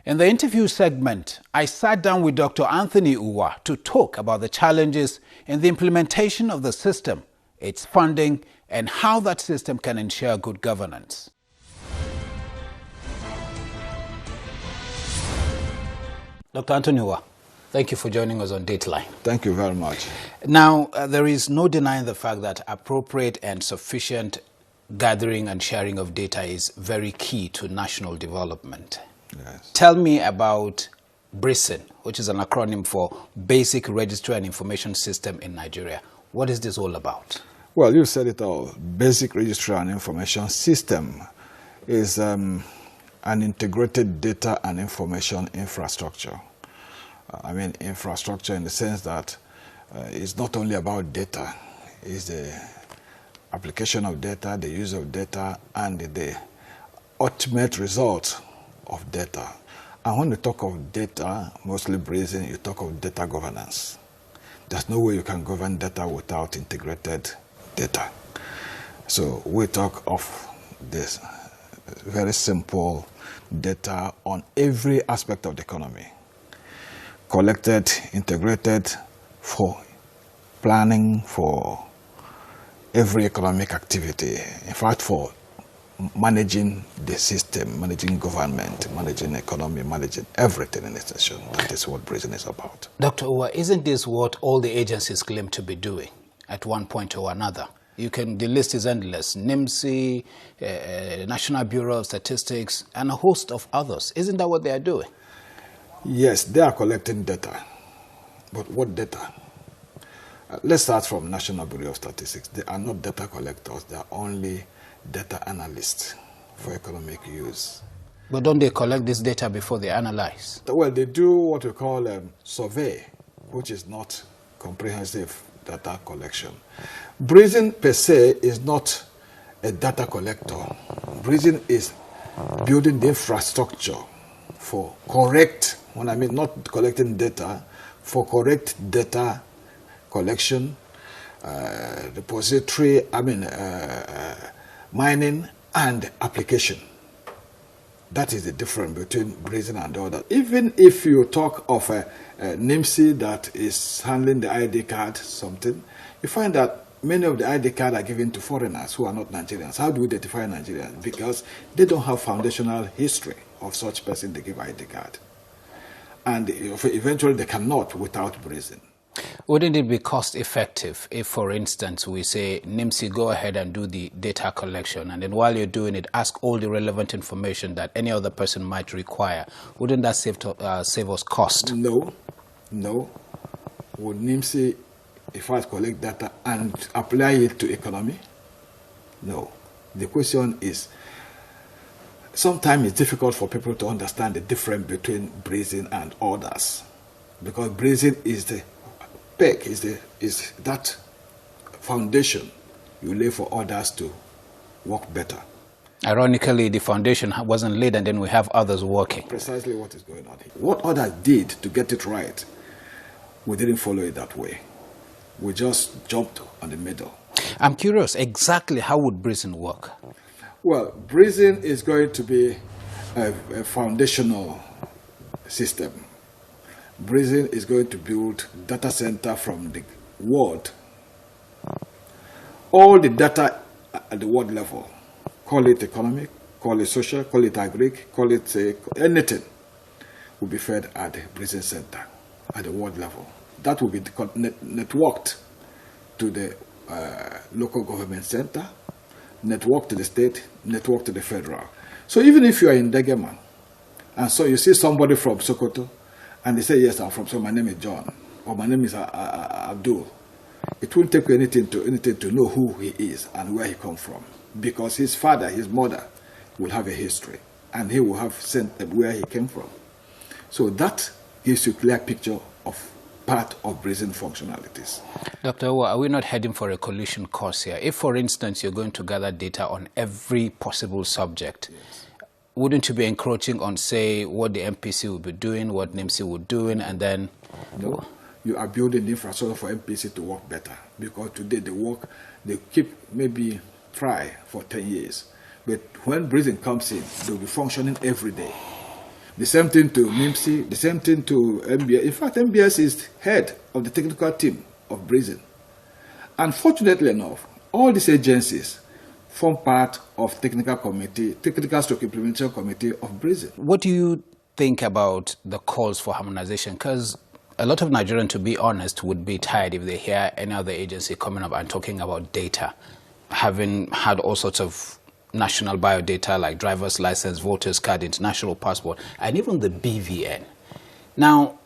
In the interview segment, I sat down with Dr. Anthony Uwa to talk about the challenges in the implementation of the system, its funding, and how that system can ensure good governance. Dr. Anthony Uwa, thank you for joining us on Dateline. Thank you very much. Now, there is no denying the fact that appropriate and sufficient gathering and sharing of data is very key to national development. Yes. Tell me about BRICIN, which is an acronym for Basic Registry and Information System in Nigeria. What is this all about? Well, you said it all. Basic Registry and Information System is an integrated data and information infrastructure. I mean infrastructure in the sense that it's not only about data, it's the application of data, the use of data, and the ultimate result of data. And when you talk of data, mostly BRICIN, you talk of data governance. There's no way you can govern data without integrated data. So we talk of this very simple data on every aspect of the economy. Collected, integrated for planning for every economic activity. In fact, for managing the system, managing government, managing economy, managing everything in the station. That is what BRICIN is about. Dr. Uwa, isn't this what all the agencies claim to be doing at one point or another? The list is endless. NIMSI, National Bureau of Statistics, and a host of others. Isn't that what they are doing? Yes, they are collecting data. But what data? Let's start from National Bureau of Statistics. They are not data collectors. They are only data analysts for economic use. But don't they collect this data before they analyze? Well, they do what we call survey, which is not comprehensive data collection. BRICIN per se is not a data collector. BRICIN is building the infrastructure for correct, when I mean not collecting data, for correct data collection, repository, mining and application. That is the difference between BRICIN and the other. Even if you talk of a NIMSI that is handling the ID card, something, you find that many of the ID cards are given to foreigners who are not Nigerians. How do we identify Nigerians? Because they don't have foundational history of such person they give ID card. And eventually they cannot without BRICIN. Wouldn't it be cost effective if, for instance, we say, NIMSI, go ahead and do the data collection, and then while you're doing it, ask all the relevant information that any other person might require? Wouldn't that save us cost? No. Would NIMSI, if I collect data and apply it to economy? No. The question is, sometimes it's difficult for people to understand the difference between BRICIN and others, because BRICIN is the peg, is that foundation you lay for others to work better. Ironically, the foundation wasn't laid and then we have others working. Precisely what is going on here. What others did to get it right, we didn't follow it that way. We just jumped on the middle. I'm curious, exactly how would BRICIN work? Well, BRICIN is going to be a foundational system. BRICIN is going to build data center from the world. All the data at the world level, call it economic, call it social, call it agri, call it anything, will be fed at the BRICIN center at the world level. That will be networked to the local government center, networked to the state, networked to the federal. So even if you are in Degeman, and so you see somebody from Sokoto, and they say, yes, I'm from, so my name is John, or my name is Abdul, it won't take anything to know who he is and where he comes from, because his father, his mother will have a history, and he will have sent where he came from. So that gives you a clear picture of part of BRICIN functionalities. Dr. Uwa, are we not heading for a collision course here? If, for instance, you're going to gather data on every possible subject, yes, wouldn't you be encroaching on, say, what the MPC would be doing, what NIMSI would be doing, and then... No, you are building the infrastructure for MPC to work better, because today they keep maybe try for 10 years. But when BRICIN comes in, they'll be functioning every day. The same thing to NIMSI, the same thing to MBS. In fact, MBS is head of the technical team of Brazen. Unfortunately enough, all these agencies form part of technical stroke implementation committee of Brazen. What do you think about the calls for harmonization? Because a lot of Nigerians, to be honest, would be tired if they hear any other agency coming up and talking about data, having had all sorts of national biodata like driver's license, voter's card, international passport, and even the BVN. Now,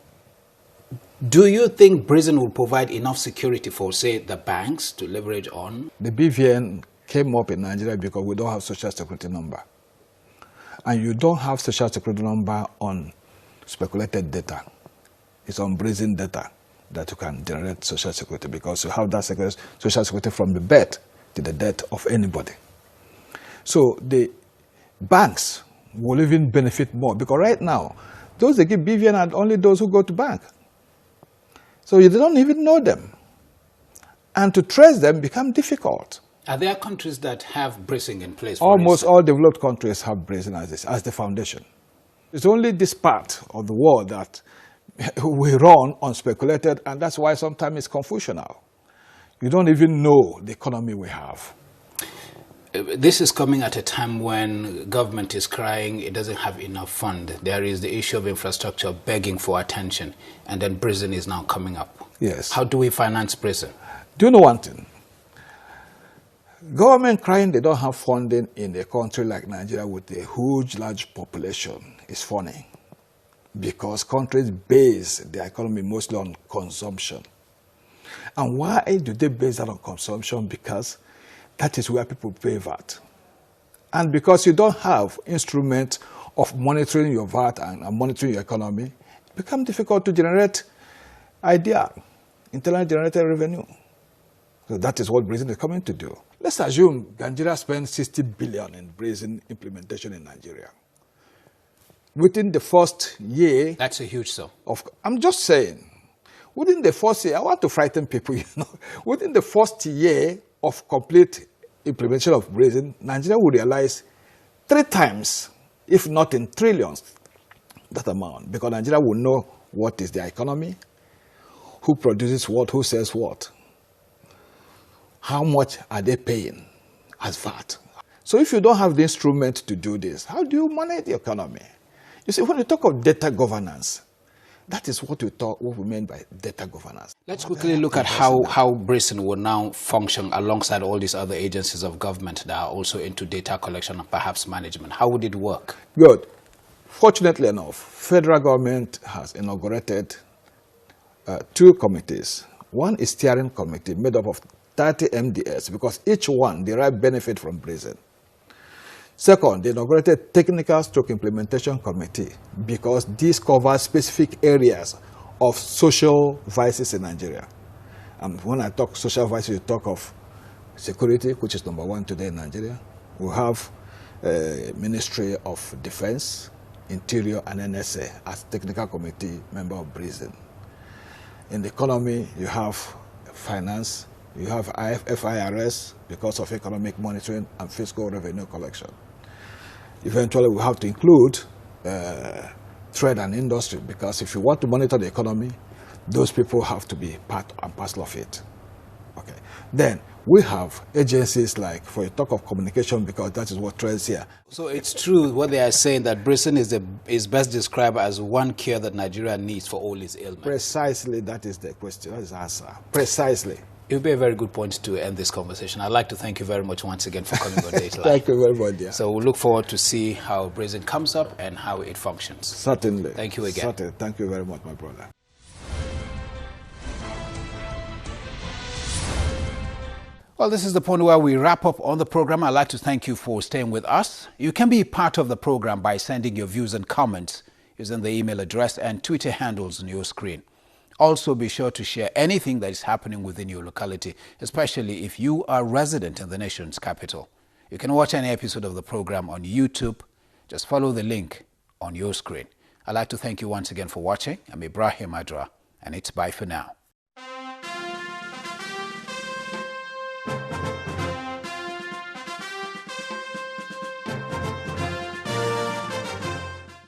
do you think Brazen will provide enough security for, say, the banks to leverage on? The BVN came up in Nigeria because we don't have social security number. And you don't have social security number on speculated data. It's on Brazen data that you can generate social security, because you have that social security from the birth to the death of anybody. So the banks will even benefit more, because right now, those that give BVN are only those who go to bank. So you don't even know them. And to trace them becomes difficult. Are there countries that have Brazen in place? Almost all developed countries have Brazen as the foundation. It's only this part of the world that we run on speculated, and that's why sometimes it's confusional. You don't even know the economy we have. This is coming at a time when government is crying it doesn't have enough fund. There is the issue of infrastructure begging for attention, and then Brazen is now coming up. Yes. How do we finance Brazen? Do you know one thing? Government crying they don't have funding in a country like Nigeria with a huge, large population is funny, because countries base their economy mostly on consumption. And why do they base that on consumption? Because that is where people pay VAT. And because you don't have instruments of monitoring your VAT and monitoring your economy, it becomes difficult to generate internally generated revenue. So that is what Brazen is coming to do. Let's assume Nigeria spends 60 billion in Brazen implementation in Nigeria. Within the first year... That's a huge sum. I'm just saying, within the first year, I want to frighten people, within the first year of complete implementation of Brazen, Nigeria will realize 3 times, if not in trillions, that amount. Because Nigeria will know what is their economy, who produces what, who sells what, how much are they paying as VAT. So if you don't have the instrument to do this, how do you manage the economy? You see, when you talk of data governance, that is what we mean by data governance. Let's quickly look at how Brazen will now function alongside all these other agencies of government that are also into data collection and perhaps management. How would it work? Good. Fortunately enough, federal government has inaugurated 2 committees. One is steering committee made up of 30 MDS, because each one derive benefit from Brazen. Second, they inaugurated technical stroke implementation committee, because this covers specific areas of social vices in Nigeria. And when I talk social vices, you talk of security, which is number 1 today in Nigeria. We have Ministry of Defense, Interior, and NSA as technical committee member of Brazen. In the economy, you have finance, you have FIRS because of economic monitoring and fiscal revenue collection. Eventually, we have to include trade and industry, because if you want to monitor the economy, those people have to be part and parcel of it. Okay. Then we have agencies like, for a talk of communication, because that is what trades here. So it's true what they are saying, that Brazen is best described as one cure that Nigeria needs for all its ailments. Precisely, that is the question, that is the answer. Precisely. It would be a very good point to end this conversation. I'd like to thank you very much once again for coming on Dateline. Thank you very much, dear. So we'll look forward to see how Brazen comes up and how it functions. Certainly. Thank you again. Certainly. Thank you very much, my brother. Well, this is the point where we wrap up on the program. I'd like to thank you for staying with us. You can be part of the program by sending your views and comments using the email address and Twitter handles on your screen. Also, be sure to share anything that is happening within your locality, especially if you are resident in the nation's capital. You can watch any episode of the program on YouTube. Just follow the link on your screen. I'd like to thank you once again for watching. I'm Ibrahim Adra, and it's bye for now.